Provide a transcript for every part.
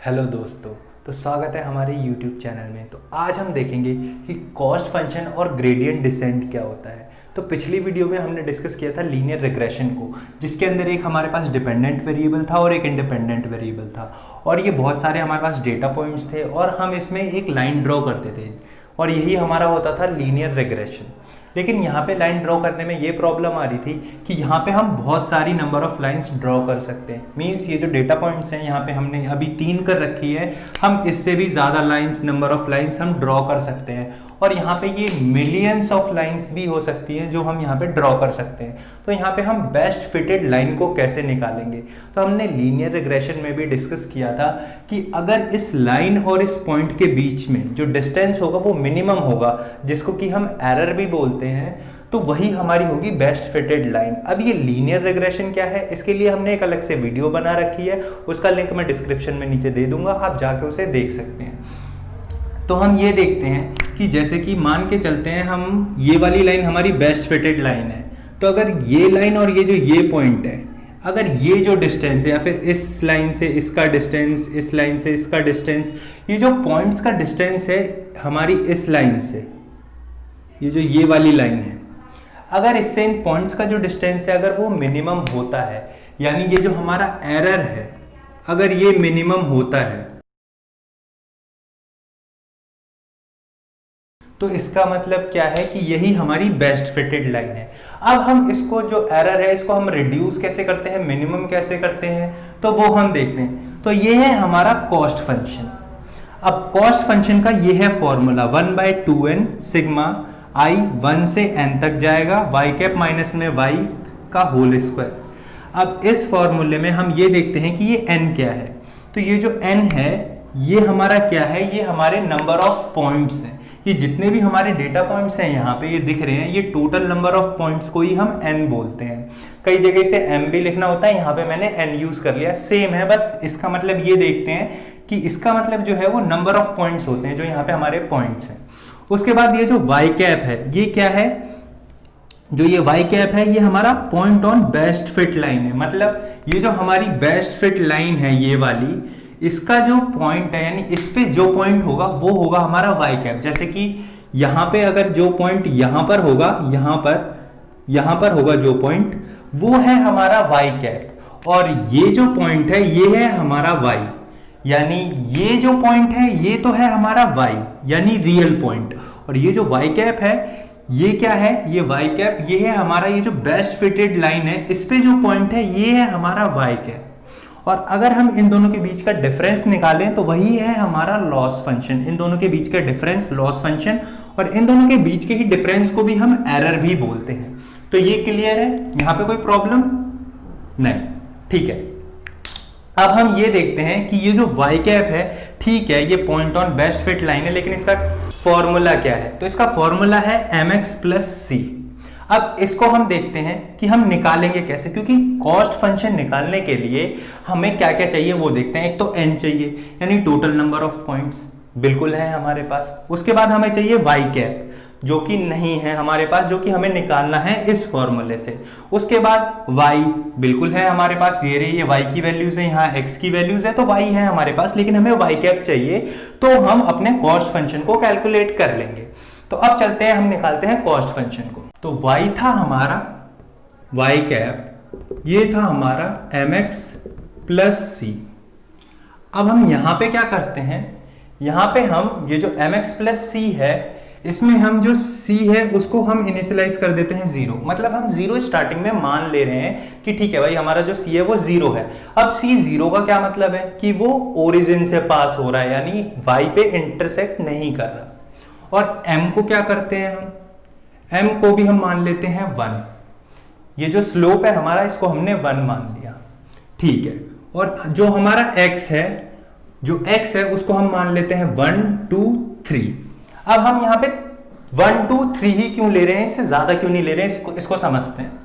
Hello दोस्तों। तो स्वागत है हमारे YouTube चैनल में। तो आज हम देखेंगे कि कॉस्ट फंक्शन और ग्रेडियंट डिसेंट क्या होता है। तो पिछली वीडियो में हमने डिस्कस किया था लीनियर रिग्रेशन को, जिसके अंदर एक हमारे पास डिपेंडेंट वेरिएबल था और एक इंडिपेंडेंट वेरिएबल था, और ये बहुत सारे हमारे पास डेटा पॉइंट्स थे और हम इसमें एक लाइन ड्रॉ करते थे, और यही हमारा होता था लीनियर रिग्रेशन। लेकिन यहाँ पे लाइन ड्रॉ करने में ये प्रॉब्लम आ रही थी कि यहाँ पे हम बहुत सारी नंबर ऑफ लाइंस ड्रॉ कर सकते हैं। मींस ये जो डेटा पॉइंट्स हैं यहाँ पे हमने अभी 3 कर रखी है, हम इससे भी ज़्यादा लाइंस, नंबर ऑफ लाइंस हम ड्रॉ कर सकते हैं। और यहाँ पे ये मिलियंस ऑफ लाइंस भी हो सकती हैं जो हम यहाँ पे ड्रॉ कर सकते हैं। तो यहाँ पे हम बेस्ट फिटेड लाइन को कैसे निकालेंगे, तो हमने लीनियर रिग्रेशन में भी डिस्कस किया था कि अगर इस लाइन और इस पॉइंट के बीच में जो डिस्टेंस होगा वो मिनिमम होगा, जिसको कि हम एरर भी बोलते हैं, तो वही हमारी होगी बेस्ट फिटेड लाइन। अब ये लीनियर रिग्रेशन क्या है, इसके लिए हमने एक अलग से वीडियो बना रखी है, उसका लिंक मैं डिस्क्रिप्शन में नीचे दे दूंगा, आप जाके उसे देख सकते हैं। तो हम ये देखते हैं कि जैसे कि मान के चलते हैं हम, ये वाली लाइन हमारी बेस्ट फिटेड लाइन है। तो अगर ये लाइन और ये जो ये पॉइंट है, अगर ये जो डिस्टेंस है, या फिर इस लाइन से इसका डिस्टेंस, इस लाइन से इसका डिस्टेंस, ये जो पॉइंट्स का डिस्टेंस है हमारी इस लाइन से, ये जो ये वाली लाइन है, अगर इससे इन पॉइंट्स का जो डिस्टेंस है अगर वो मिनिमम होता है, यानी ये जो हमारा एरर है अगर ये मिनिमम होता है, तो इसका मतलब क्या है कि यही हमारी बेस्ट फिटेड लाइन है। अब हम इसको, जो एरर है, इसको हम रिड्यूस कैसे करते हैं, मिनिमम कैसे करते हैं, तो वो हम देखते हैं। तो ये है हमारा कॉस्ट फंक्शन। अब कॉस्ट फंक्शन का ये है फॉर्मूला, 1/2n सिग्मा आई 1 से n तक जाएगा, वाई कैप माइनस में वाई का होल स्क्वायर। अब इस फॉर्मूले में हम ये देखते हैं कि ये n क्या है। तो ये जो n है ये हमारा क्या है, ये हमारे नंबर ऑफ पॉइंट्स हैं। ये जितने भी हमारे डेटा पॉइंट्स हैं यहाँ पे ये दिख रहे हैं, ये टोटल नंबर ऑफ पॉइंट्स को ही हम n बोलते हैं। कई जगह इसे m भी लिखना होता है, यहाँ पे मैंने n यूज कर लिया, सेम है, बस इसका मतलब ये देखते हैं कि इसका मतलब जो है वो नंबर ऑफ पॉइंट्स होते हैं जो यहाँ पे हमारे पॉइंट्स हैं। उसके बाद ये जो वाई कैप है ये क्या है, जो ये वाई कैप है ये हमारा point on best fit line है। मतलब ये जो हमारी बेस्ट फिट लाइन है ये वाली, इसका जो पॉइंट है, यानी इस पे जो पॉइंट होगा वो होगा हमारा वाई कैप। जैसे कि यहाँ पे अगर जो पॉइंट यहाँ पर होगा, यहाँ पर होगा जो पॉइंट, वो है हमारा वाई कैप, और ये जो पॉइंट है ये है हमारा वाई, यानी ये जो पॉइंट है ये तो है हमारा वाई यानी रियल पॉइंट, और ये जो वाई कैप है ये क्या है, ये वाई कैप ये है हमारा, ये जो बेस्ट फिटेड लाइन है इस पे जो पॉइंट है ये है हमारा वाई कैप। और अगर हम इन दोनों के बीच का डिफरेंस निकालें तो वही है हमारा लॉस फंक्शन। इन दोनों के बीच का डिफरेंस लॉस फंक्शन, और इन दोनों के बीच के ही डिफरेंस को भी हम एरर भी बोलते हैं। तो ये क्लियर है, यहां पे कोई प्रॉब्लम नहीं, ठीक है। अब हम ये देखते हैं कि ये जो वाई कैप है, ठीक है, ये point on best fit line है, लेकिन इसका फॉर्मूला क्या है, तो इसका फॉर्मूला है mx प्लस सी। अब इसको हम देखते हैं कि हम निकालेंगे कैसे, क्योंकि कॉस्ट फंक्शन निकालने के लिए हमें क्या क्या चाहिए वो देखते हैं। एक तो n चाहिए, यानी टोटल नंबर ऑफ पॉइंट्स, बिल्कुल है हमारे पास। उसके बाद हमें चाहिए वाई कैप, जो कि नहीं है हमारे पास, जो कि हमें निकालना है इस फॉर्मूले से। उसके बाद y बिल्कुल है हमारे पास, ये रही, ये y की वैल्यूज है, यहाँ x की वैल्यूज है, तो y है हमारे पास, लेकिन हमें y कैप चाहिए, तो हम अपने कॉस्ट फंक्शन को कैलकुलेट कर लेंगे। तो अब चलते हैं, हम निकालते हैं कॉस्ट फंक्शन को। तो y था हमारा y कैप, ये था हमारा mx प्लस सी। अब हम यहां पे क्या करते हैं, यहां पे हम ये जो mx प्लस सी है, इसमें हम जो c है उसको हम इनिशियलाइज कर देते हैं 0। मतलब हम 0 स्टार्टिंग में मान ले रहे हैं कि ठीक है भाई, हमारा जो c है वो 0 है। अब c 0 का क्या मतलब है कि वो ओरिजिन से पास हो रहा है, यानी y पे इंटरसेक्ट नहीं कर रहा। और m को क्या करते हैं, हम m को भी हम मान लेते हैं 1। ये जो स्लोप है हमारा, इसको हमने 1 मान लिया, ठीक है। और जो हमारा x है, जो x है उसको हम मान लेते हैं 1 2 3। अब हम यहां पे 1 2 3 ही क्यों ले रहे हैं, इससे ज्यादा क्यों नहीं ले रहे हैं, इसको समझते हैं।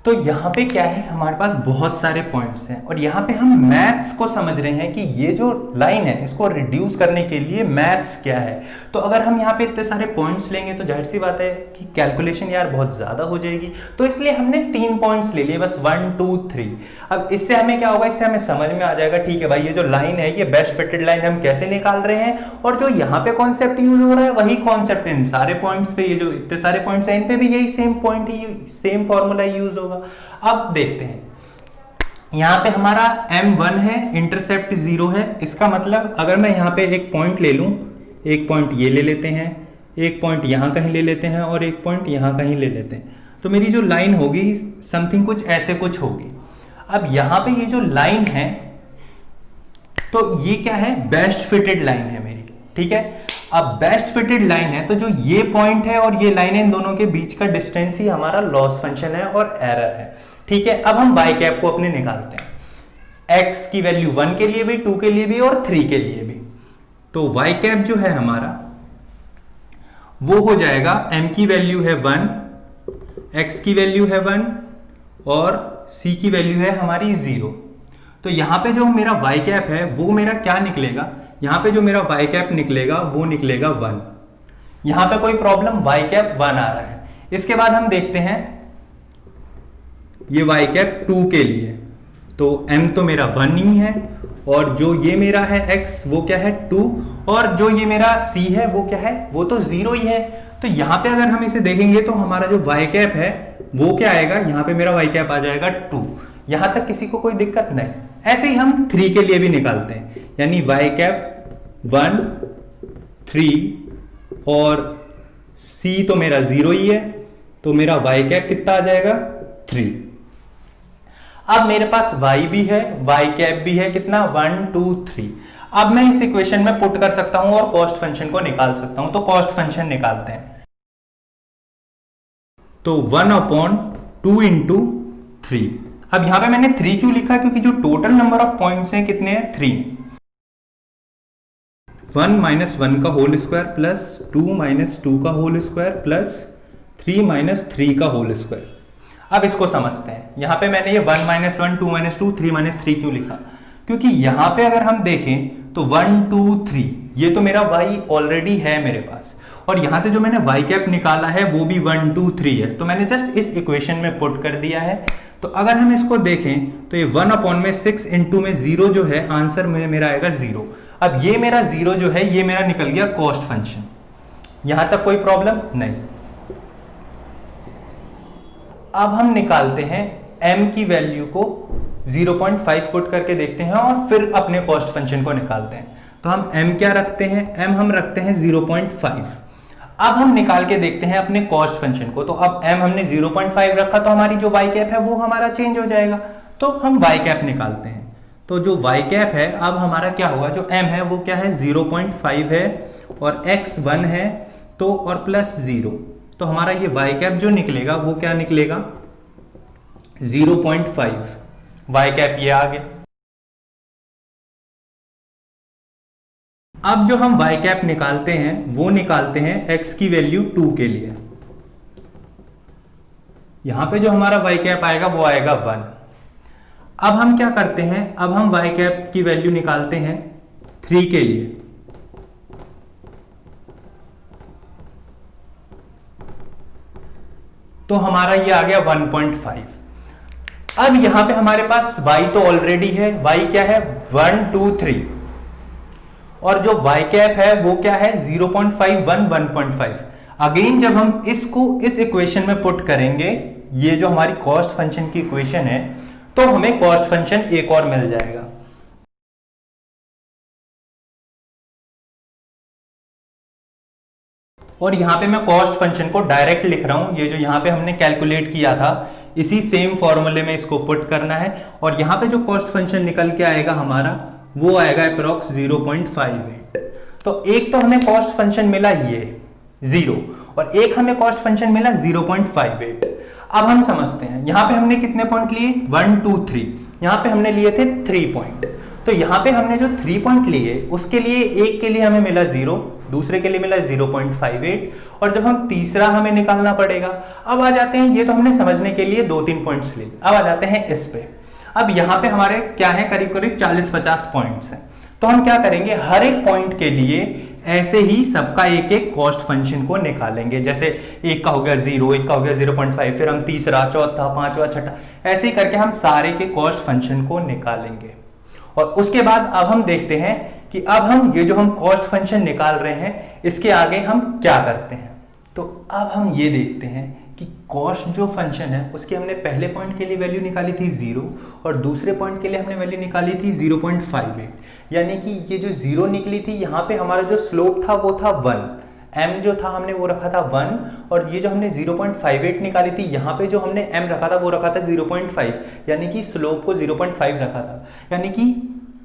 तो यहाँ पे क्या है, हमारे पास बहुत सारे पॉइंट्स हैं और यहाँ पे हम मैथ्स को समझ रहे हैं कि ये जो लाइन है इसको रिड्यूस करने के लिए मैथ्स क्या है। तो अगर हम यहाँ पे इतने सारे पॉइंट्स लेंगे तो जाहिर सी बात है कि कैलकुलेशन यार बहुत ज़्यादा हो जाएगी। तो इसलिए हमने 3 पॉइंट्स ले लिए, बस 1 2 3। अब इससे हमें क्या होगा, इससे हमें समझ में आ जाएगा ठीक है भाई ये जो लाइन है ये बेस्ट फिटेड लाइन हम कैसे निकाल रहे हैं, और जो यहाँ पे कॉन्सेप्ट यूज हो रहा है वही कॉन्सेप्ट इन सारे पॉइंट्स पे, ये जो इतने सारे पॉइंट्स हैं इन पे भी यही सेम पॉइंट ही, सेम फॉर्मूला यूज होगा। अब देखते हैं, यहां पे हमारा m1 है, इंटरसेप्ट 0 है। इसका मतलब अगर मैं यहां पे एक पॉइंट ले लूं, एक पॉइंट ये ले लेते हैं, एक पॉइंट यहां कहीं ले लेते हैं और एक पॉइंट यहां कहीं ले लेते हैं, तो मेरी जो लाइन होगी समथिंग कुछ ऐसे कुछ होगी। अब यहां पे ये जो लाइन है तो ये क्या है, बेस्ट फिटेड लाइन है मेरी, ठीक है। अब बेस्ट फिटेड लाइन है तो जो ये पॉइंट है और ये लाइन है इन दोनों के बीच का डिस्टेंस ही हमारा लॉस फंक्शन है और एरर है, ठीक है। अब हम y कैप को अपने निकालते हैं, x की वैल्यू 1 के लिए भी, 2 के लिए भी और 3 के लिए भी। तो y कैप जो है हमारा वो हो जाएगा, m की वैल्यू है 1, x की वैल्यू है 1 और c की वैल्यू है हमारी 0। तो यहां पे जो मेरा y कैप है वो मेरा क्या निकलेगा, यहां पे जो मेरा y कैप निकलेगा वो निकलेगा 1। यहां पे कोई प्रॉब्लम, y कैप 1 आ रहा है। इसके बाद हम देखते हैं ये y कैप 2 के लिए, तो m तो मेरा 1 ही है और जो ये मेरा है x वो क्या है 2, और जो ये मेरा c है वो क्या है, वो तो 0 ही है। तो यहां पे अगर हम इसे देखेंगे तो हमारा जो y कैप है वो क्या आएगा, यहां पे मेरा y कैप आ जाएगा 2। यहां तक किसी को कोई दिक्कत नहीं। ऐसे ही हम 3 के लिए भी निकालते हैं, यानी y कैप 1 3 और c तो मेरा 0 ही है, तो मेरा y कैप कितना आ जाएगा 3। अब मेरे पास y भी है, y कैप भी है, कितना 1 2 3। अब मैं इस इक्वेशन में पुट कर सकता हूं और कॉस्ट फंक्शन को निकाल सकता हूं। तो कॉस्ट फंक्शन निकालते हैं, तो 1/2 इंटू 3। अब यहां पे मैंने 3 क्यों लिखा, क्योंकि जो टोटल नंबर ऑफ पॉइंट्स हैं कितने हैं 3। 1 - 1 का होल स्क्वायर प्लस 2 - 2 का होल स्क्वायर प्लस 3 - 3 का होल स्क्वायर। अब इसको समझते हैं, यहां पे मैंने ये 1 - 1 2 - 2 3 - 3 क्यों लिखा, क्योंकि यहां पे अगर हम देखें तो 1 2 3 ये तो मेरा y ऑलरेडी है मेरे पास, और यहां से जो मैंने y कैप निकाला है वो भी 1 2 3 है, तो मैंने जस्ट इस इक्वेशन में पुट कर दिया है। तो अगर हम इसको देखें तो ये 1/6 इंटू में 0 जो है आंसर में मेरा आएगा 0। अब ये मेरा 0 जो है ये मेरा निकल गया कॉस्ट फंक्शन, यहां तक कोई प्रॉब्लम नहीं। अब हम निकालते हैं m की वैल्यू को 0.5 पुट करके देखते हैं और फिर अपने कॉस्ट फंक्शन को निकालते हैं। तो हम m क्या रखते हैं, m हम रखते हैं 0.5। अब हम निकाल के देखते हैं अपने कॉस्ट फंक्शन को, तो अब m हमने 0.5 रखा तो हमारी जो y कैप है वो हमारा चेंज हो जाएगा, तो हम y कैप निकालते हैं। तो जो y कैप है अब हमारा क्या होगा, जो m है वो क्या है 0.5 है और x 1 है, तो और प्लस 0, तो हमारा ये y कैप जो निकलेगा वो क्या निकलेगा 0.5। y कैप ये आ गया। अब जो हम y कैप निकालते हैं वो निकालते हैं x की वैल्यू 2 के लिए। यहां पे जो हमारा y कैप आएगा वो आएगा 1। अब हम क्या करते हैं, अब हम y कैप की वैल्यू निकालते हैं 3 के लिए। तो हमारा ये आ गया 1.5। अब यहां पे हमारे पास y तो ऑलरेडी है, y क्या है 1 2 3, और जो y कैप है वो क्या है 0.5 1 1.5। अगेन जब हम इसको इस इक्वेशन में पुट करेंगे, ये जो हमारी कॉस्ट फंक्शन की इक्वेशन है, तो हमें कॉस्ट फंक्शन एक और मिल जाएगा। और यहां पे मैं कॉस्ट फंक्शन को डायरेक्ट लिख रहा हूं, ये जो यहां पे हमने कैलकुलेट किया था इसी सेम फॉर्मूले में इसको पुट करना है, और यहां पे जो कॉस्ट फंक्शन निकल के आएगा हमारा वो आएगा अप्रॉक्स 0.58। तो एक तो हमें कॉस्ट फंक्शन मिला ये 0, और एक हमें कॉस्ट फंक्शन मिला 0.58। अब हम समझते हैं, यहां पे हमने कितने पॉइंट लिए 1 2 3, यहां पे हमने लिए थे 3 पॉइंट। तो यहां पे हमने जो 3 पॉइंट लिए उसके लिए एक के लिए हमें मिला 0, दूसरे के लिए मिला 0.58, और जब हम तीसरा हमें निकालना पड़ेगा। अब आ जाते हैं, ये तो हमने समझने के लिए 2-3 पॉइंट्स लिए, अब आ जाते हैं इस पे। अब यहाँ पे हमारे क्या है, करीब करीब 40-50 पॉइंट्स हैं। तो हम क्या करेंगे, हर एक पॉइंट के लिए ऐसे ही सबका एक एक कॉस्ट फंक्शन को निकालेंगे। जैसे एक का हो गया 0, एक का हो गया 0.5, फिर हम तीसरा, चौथा, पांचवा, छठा, ऐसे ही करके हम सारे के कॉस्ट फंक्शन को निकालेंगे। और उसके बाद अब हम देखते हैं कि अब हम ये जो हम कॉस्ट फंक्शन निकाल रहे हैं इसके आगे हम क्या करते हैं। तो अब हम ये देखते हैं कि कॉस्ट जो फंक्शन है उसकी हमने पहले पॉइंट के लिए वैल्यू निकाली थी 0, और दूसरे पॉइंट के लिए हमने वैल्यू निकाली थी 0.58, यानी कि ये जो 0 निकली थी, यहाँ पे हमारा जो स्लोप था वो था 1, m जो था हमने वो रखा था 1, और ये जो हमने 0.58 निकाली थी, यहाँ पे जो हमने m रखा था वो रखा था 0.5, यानी कि स्लोप को 0.5 रखा था। यानी कि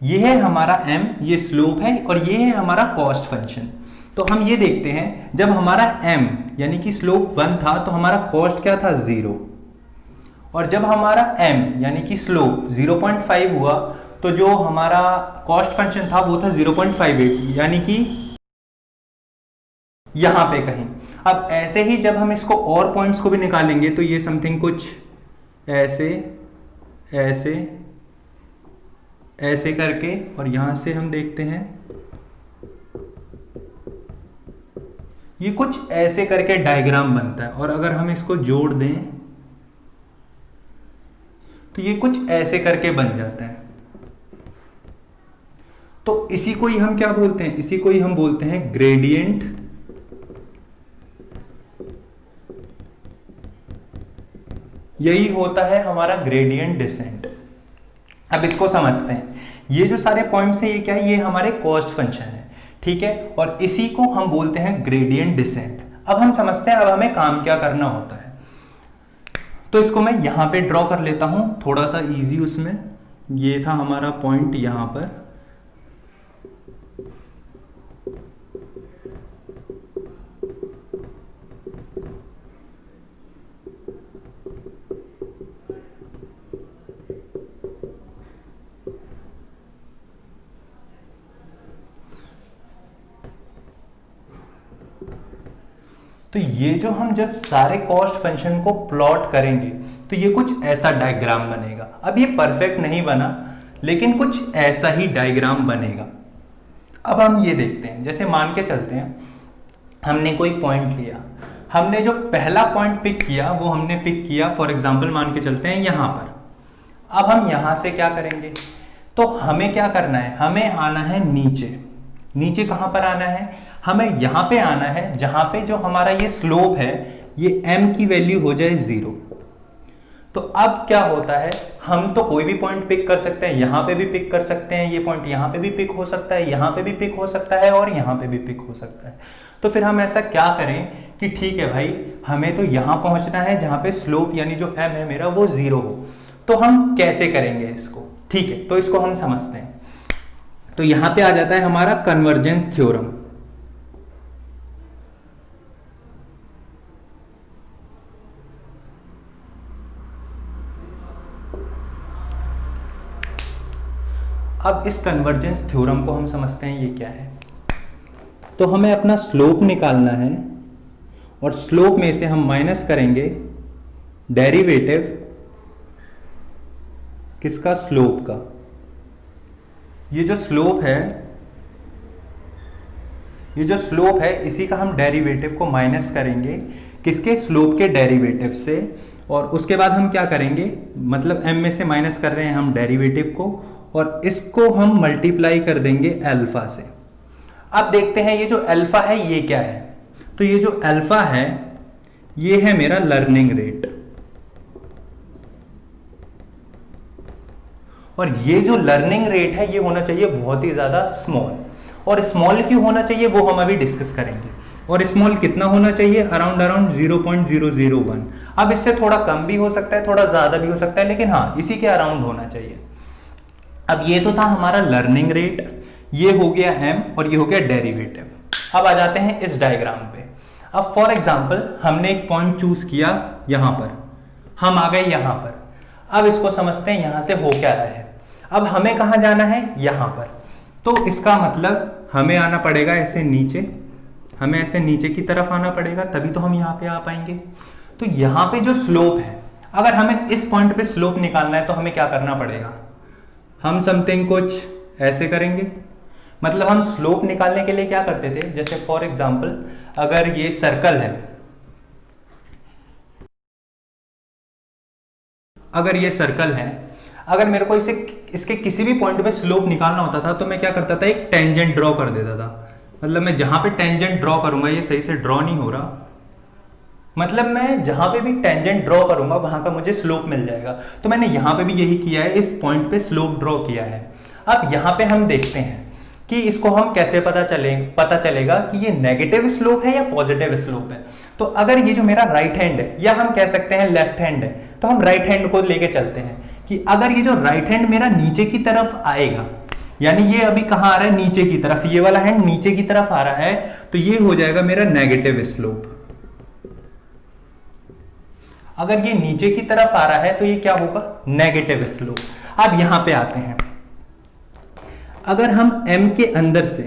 ये है हमारा m, ये स्लोप है, और ये है हमारा कॉस्ट फंक्शन। तो हम ये देखते हैं, जब हमारा m यानी कि स्लोप 1 था तो हमारा कॉस्ट क्या था 0, और जब हमारा m यानी कि स्लोप 0.5 हुआ तो जो हमारा कॉस्ट फंक्शन था वो था 0.58, यानी कि यहां पे कहीं। अब ऐसे ही जब हम इसको और पॉइंट्स को भी निकालेंगे तो ये समथिंग कुछ ऐसे ऐसे ऐसे करके, और यहां से हम देखते हैं ये कुछ ऐसे करके डायग्राम बनता है, और अगर हम इसको जोड़ दें तो ये कुछ ऐसे करके बन जाता है। तो इसी को ही हम क्या बोलते हैं, इसी को ही हम बोलते हैं ग्रेडियंट यही होता है हमारा ग्रेडियंट डिसेंट। अब इसको समझते हैं, ये जो सारे पॉइंट्स हैं ये क्या है, ये हमारे कॉस्ट फंक्शन है, ठीक है, और इसी को हम बोलते हैं ग्रेडियंट डिसेंट। अब हम समझते हैं अब हमें काम क्या करना होता है। तो इसको मैं यहां पे ड्रॉ कर लेता हूं, थोड़ा सा इजी उसमें। ये था हमारा पॉइंट यहां पर, तो ये जो हम जब सारे कॉस्ट फंक्शन को प्लॉट करेंगे तो ये कुछ ऐसा डायग्राम बनेगा। अब ये परफेक्ट नहीं बना, लेकिन कुछ ऐसा ही डायग्राम बनेगा। अब हम ये देखते हैं, जैसे मान के चलते हैं हमने कोई पॉइंट लिया, हमने जो पहला पॉइंट पिक किया वो हमने पिक किया फॉर एग्जांपल मान के चलते हैं यहां पर। अब हम यहां से क्या करेंगे, तो हमें क्या करना है, हमें आना है नीचे। नीचे कहां पर आना है, हमें यहां पे आना है जहां पे जो हमारा ये स्लोप है ये m की वैल्यू हो जाए 0। तो अब क्या होता है, हम तो कोई भी पॉइंट पिक कर सकते हैं, यहां पे भी पिक कर सकते हैं, ये पॉइंट यहां पे भी पिक हो सकता है, यहां पे भी पिक हो सकता है, और यहां पे भी पिक हो सकता है। तो फिर हम ऐसा क्या करें कि ठीक है भाई, हमें तो यहां पहुंचना है जहां पे स्लोप यानी जो m है मेरा वो 0 हो। तो हम कैसे करेंगे इसको, ठीक है, तो इसको हम समझते हैं। तो यहां पे आ जाता है हमारा कन्वर्जेंस थ्योरम। अब इस कन्वर्जेंस थ्योरम को हम समझते हैं ये क्या है। तो हमें अपना स्लोप निकालना है, और स्लोप में से हम माइनस करेंगे डेरिवेटिव किसका, स्लोप का। ये जो स्लोप है, ये जो स्लोप है इसी का हम डेरिवेटिव को माइनस करेंगे किसके, स्लोप के डेरिवेटिव से। और उसके बाद हम क्या करेंगे, मतलब m में से माइनस कर रहे हैं हम डेरिवेटिव को, और इसको हम मल्टीप्लाई कर देंगे अल्फा से। अब देखते हैं ये जो अल्फा है ये क्या है। तो ये जो अल्फा है ये है मेरा लर्निंग रेट, और ये जो लर्निंग रेट है ये होना चाहिए बहुत ही ज्यादा स्मॉल। और स्मॉल क्यों होना चाहिए वो हम अभी डिस्कस करेंगे। और स्मॉल कितना होना चाहिए, अराउंड 0.001। अब इससे थोड़ा कम भी हो सकता है, थोड़ा ज्यादा भी हो सकता है, लेकिन हाँ इसी के अराउंड होना चाहिए। अब ये तो था हमारा लर्निंग रेट, ये हो गया m, और ये हो गया डेरिवेटिव। अब आ जाते हैं इस डायग्राम पे। अब फॉर एग्जांपल हमने एक पॉइंट चूज किया यहां पर, हम आ गए यहां पर। अब इसको समझते हैं यहां से हो क्या रहा है। अब हमें कहां जाना है, यहां पर। तो इसका मतलब हमें आना पड़ेगा ऐसे नीचे, हमें ऐसे नीचे की तरफ आना पड़ेगा, तभी तो हम यहाँ पे आ पाएंगे। तो यहाँ पे जो स्लोप है, अगर हमें इस पॉइंट पे स्लोप निकालना है तो हमें क्या करना पड़ेगा, हम समथिंग कुछ ऐसे करेंगे। मतलब हम स्लोप निकालने के लिए क्या करते थे, जैसे फॉर एग्जांपल अगर ये सर्कल है, अगर ये सर्कल है, अगर मेरे को इसके किसी भी पॉइंट पे स्लोप निकालना होता था तो मैं क्या करता था, एक टेंजेंट ड्रॉ कर देता था। मतलब मैं जहां पे टेंजेंट ड्रॉ करूंगा, ये सही से ड्रॉ नहीं हो रहा, मतलब मैं जहां पे भी टेंजेंट ड्रॉ करूंगा वहां का मुझे स्लोप मिल जाएगा। तो मैंने यहां पे भी यही किया है, इस पॉइंट पे स्लोप ड्रॉ किया है। अब यहां पे हम देखते हैं कि इसको हम कैसे पता चलेगा कि ये नेगेटिव स्लोप है या पॉजिटिव स्लोप है। तो अगर ये जो मेरा राइट हैंड है, या हम कह सकते हैं लेफ्ट हैंड है, तो हम राइट हैंड को लेके चलते हैं कि अगर ये जो राइट हैंड मेरा नीचे की तरफ आएगा, यानी ये अभी कहां आ रहा है, नीचे की तरफ, ये वाला हैंड नीचे की तरफ आ रहा है, तो ये हो जाएगा मेरा नेगेटिव स्लोप। अगर ये नीचे की तरफ आ रहा है तो ये क्या होगा, नेगेटिव स्लोप। अब यहां पे आते हैं, अगर हम m के अंदर से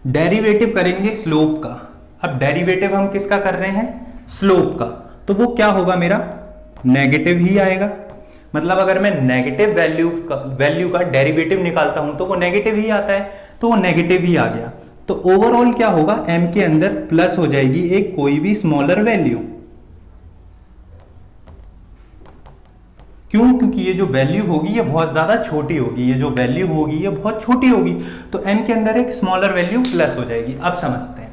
डेरिवेटिव करेंगे स्लोप का, अब डेरिवेटिव हम किसका कर रहे हैं, स्लोप का, तो वो क्या होगा, मेरा नेगेटिव ही आएगा। मतलब अगर मैं नेगेटिव वैल्यू का डेरिवेटिव निकालता हूं तो वो नेगेटिव ही आता है, तो वो नेगेटिव ही आ गया। तो ओवरऑल क्या होगा, m के अंदर प्लस हो जाएगी एक कोई भी स्मॉलर वैल्यू। क्यों, क्योंकि ये जो वैल्यू होगी ये बहुत ज्यादा छोटी होगी, ये जो वैल्यू होगी ये बहुत छोटी होगी, तो m के अंदर एक स्मॉलर वैल्यू प्लस हो जाएगी। अब समझते हैं,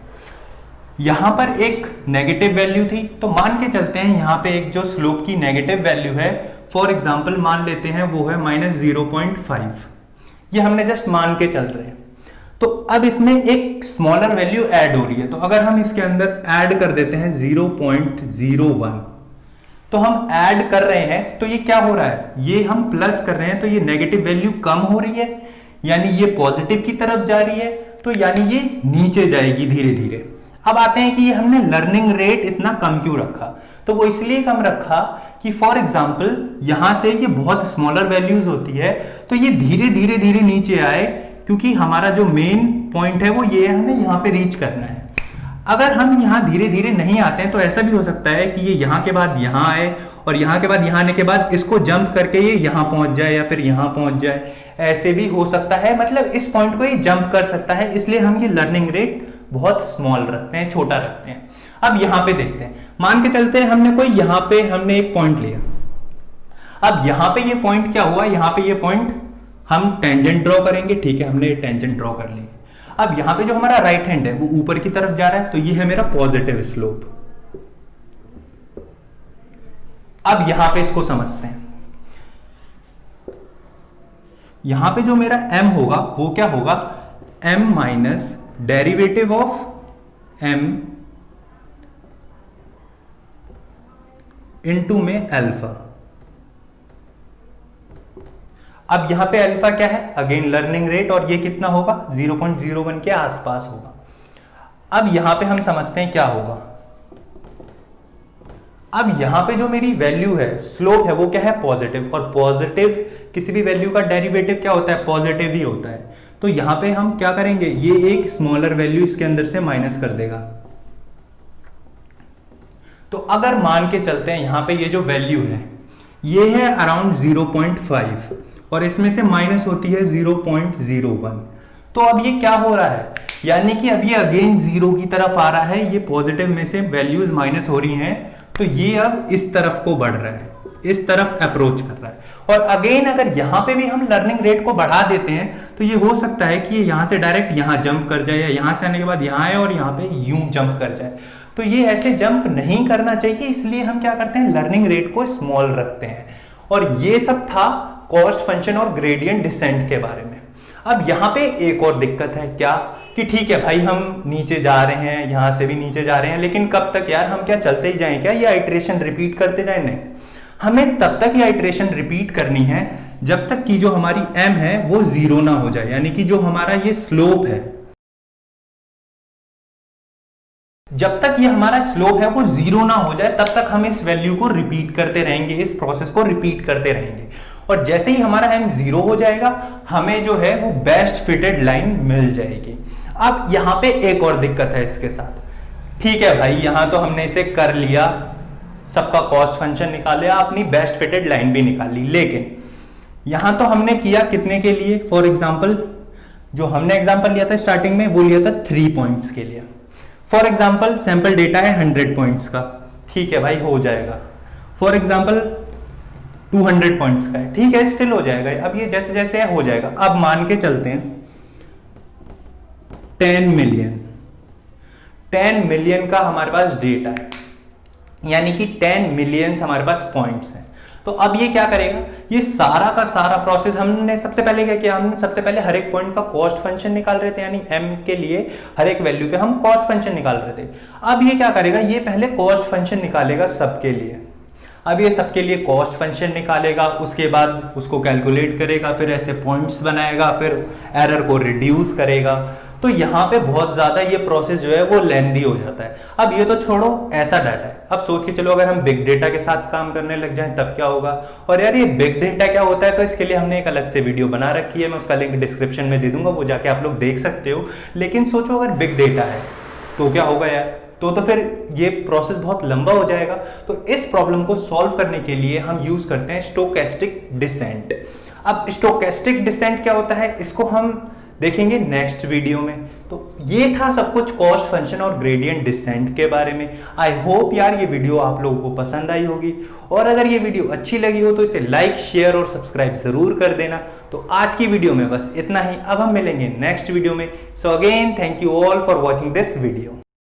यहां पर एक नेगेटिव वैल्यू थी, तो मान के चलते हैं यहां पे एक जो स्लोप की नेगेटिव वैल्यू है, फॉर एग्जांपल मान लेते हैं वो है -0.5, ये हमने जस्ट मान के चल रहे हैं। तो अब इसमें एक स्मॉलर वैल्यू ऐड हो रही है, तो अगर हम इसके अंदर ऐड कर देते हैं 0.01, तो हम ऐड कर रहे हैं, तो ये क्या हो रहा है, ये हम प्लस कर रहे हैं, तो ये नेगेटिव वैल्यू कम हो रही है, यानी ये पॉजिटिव की तरफ जा रही है, तो यानी ये नीचे जाएगी धीरे धीरे। अब आते हैं कि ये हमने लर्निंग रेट इतना कम क्यों रखा, तो वो इसलिए कम रखा कि फॉर एग्जांपल यहां से ये बहुत स्मॉलर वैल्यूज होती है, तो ये धीरे धीरे धीरे नीचे आए, क्योंकि हमारा जो मेन पॉइंट है वो ये हमें यहां पे रीच करना है। अगर हम यहाँ धीरे धीरे नहीं आते हैं तो ऐसा भी हो सकता है कि ये यहाँ के बाद यहाँ आए, और यहाँ के बाद यहाँ आने के बाद इसको जंप करके ये यहाँ पहुंच जाए या फिर यहाँ पहुंच जाए, ऐसे भी हो सकता है। मतलब इस पॉइंट को ये जंप कर सकता है, इसलिए हम ये लर्निंग रेट बहुत स्मॉल रखते हैं, छोटा रखते हैं। अब यहाँ पे देखते हैं, मान के चलते हैं यहाँ पे हमने एक पॉइंट लिया। अब यहाँ पे ये पॉइंट क्या हुआ, यहाँ पे ये पॉइंट हम टेंजेंट ड्रॉ करेंगे, ठीक है, हमने टेंजेंट ड्रॉ कर ली। अब यहां पे जो हमारा राइट हैंड है वो ऊपर की तरफ जा रहा है, तो ये है मेरा पॉजिटिव स्लोप। अब यहां पे इसको समझते हैं, यहां पे जो मेरा m होगा वो क्या होगा, m minus derivative of m into में अल्फा। अब यहां पे अल्फा क्या है, अगेन लर्निंग रेट, और ये कितना होगा, 0.01 के आसपास होगा। अब यहां पे हम समझते हैं क्या होगा। अब यहां पे जो मेरी वैल्यू है, स्लोप है, वो क्या है, पॉजिटिव, और पॉजिटिव किसी भी वैल्यू का डेरिवेटिव क्या होता है, पॉजिटिव ही होता है। तो यहां पे हम क्या करेंगे, ये एक स्मॉलर वैल्यू इसके अंदर से माइनस कर देगा। तो अगर मान के चलते हैं यहां पे ये जो वैल्यू है ये है अराउंड 0.5, और इसमें से माइनस होती है 0.01, तो अब ये क्या हो रहा है, यानी कि अब ये अगेन जीरो की तरफ आ रहा है, ये पॉजिटिव में से वैल्यूज माइनस हो रही हैं, तो ये अब इस तरफ को बढ़ रहा है, इस तरफ अप्रोच कर रहा है। और अगेन अगर यहां पे भी हम लर्निंग रेट को बढ़ा देते हैं तो ये हो सकता है कि ये यहां से डायरेक्ट यहां जंप कर जाए, या यहां से आने के बाद यहां आए और यहां पे यूं जंप कर जाए। तो ये ऐसे जंप नहीं करना चाहिए, इसलिए हम क्या करते हैं, लर्निंग रेट को स्मॉल रखते हैं। और ये सब था कॉस्ट फंक्शन और ग्रेडियंट डिसेंट के बारे में। अब यहाँ पे एक और दिक्कत है, क्या कि ठीक है भाई हम नीचे जा रहे हैं, यहां से भी नीचे जा रहे हैं, लेकिन कब तक यार, हम क्या चलते ही जाएं क्या, ये आइट्रेशन रिपीट करते जाएं? नहीं, हमें तब तक ये आइट्रेशन रिपीट करनी है जब तक कि जो हमारी m है वो जीरो ना हो जाए, यानी कि जो हमारा ये स्लोप है, जब तक ये हमारा स्लोप है वो जीरो ना हो जाए तब तक हम इस वैल्यू को रिपीट करते रहेंगे, इस प्रोसेस को रिपीट करते रहेंगे। और जैसे ही हमारा m जीरो हो जाएगा, हमें जो है वो बेस्ट फिटेड लाइन मिल जाएगी। अब यहां पे एक और दिक्कत है इसके साथ। ठीक है भाई, यहां तो हमने इसे कर लिया, सबका कॉस्ट फंक्शन निकाल लिया, अपनी बेस्ट फिटेड लाइन भी निकाल ली, लेकिन यहां तो हमने किया कितने के लिए? फॉर एग्जाम्पल जो हमने एग्जाम्पल लिया था स्टार्टिंग में वो लिया था 3 पॉइंट्स के लिए। फॉर एग्जाम्पल सैंपल डेटा है 100 पॉइंट्स का, ठीक है भाई हो जाएगा। फॉर एग्जाम्पल 200 पॉइंट्स का है, ठीक है स्टिल हो जाएगा। अब ये जैसे जैसे हो जाएगा। अब मान के चलते हैं 10 मिलियन, 10 मिलियन का हमारे पास डेटा है, यानी कि 10 मिलियन हमारे पास पॉइंट्स हैं। तो अब ये क्या करेगा, ये सारा का सारा प्रोसेस हमने सबसे पहले क्या किया, हम सबसे पहले हर एक पॉइंट का कॉस्ट फंक्शन निकाल रहे थे, यानी m के लिए हर एक वैल्यू पे हम कॉस्ट फंक्शन निकाल रहे थे। अब ये क्या करेगा, ये पहले कॉस्ट फंक्शन निकालेगा सबके लिए। अब ये सबके लिए कॉस्ट फंक्शन निकालेगा, उसके बाद उसको कैलकुलेट करेगा, फिर ऐसे पॉइंट्स बनाएगा, फिर एरर को रिड्यूस करेगा। तो यहाँ पे बहुत ज्यादा ये प्रोसेस जो है वो लेंदी हो जाता है। अब ये तो छोड़ो, ऐसा डाटा है, अब सोच के चलो अगर हम बिग डेटा के साथ काम करने लग जाएं तब क्या होगा। और यार ये बिग डेटा क्या होता है, तो इसके लिए हमने एक अलग से वीडियो बना रखी है, मैं उसका लिंक डिस्क्रिप्शन में दे दूंगा, वो जाके आप लोग देख सकते हो। लेकिन सोचो अगर बिग डेटा है तो क्या होगा यार, तो फिर ये प्रोसेस बहुत लंबा हो जाएगा। तो इस प्रॉब्लम को सॉल्व करने के लिए हम यूज करते हैं स्टोकेस्टिक डिसेंट। अब स्टोकेस्टिक डिसेंट क्या होता है, इसको हम देखेंगे नेक्स्ट वीडियो में। तो ये था सब कुछ कॉस्ट फंक्शन और ग्रेडियंट डिसेंट के बारे में। आई होप यार ये वीडियो आप लोगों को पसंद आई होगी, और अगर ये वीडियो अच्छी लगी हो तो इसे लाइक शेयर और सब्सक्राइब जरूर कर देना। तो आज की वीडियो में बस इतना ही, अब हम मिलेंगे नेक्स्ट वीडियो में। So again thank you all for watching this video.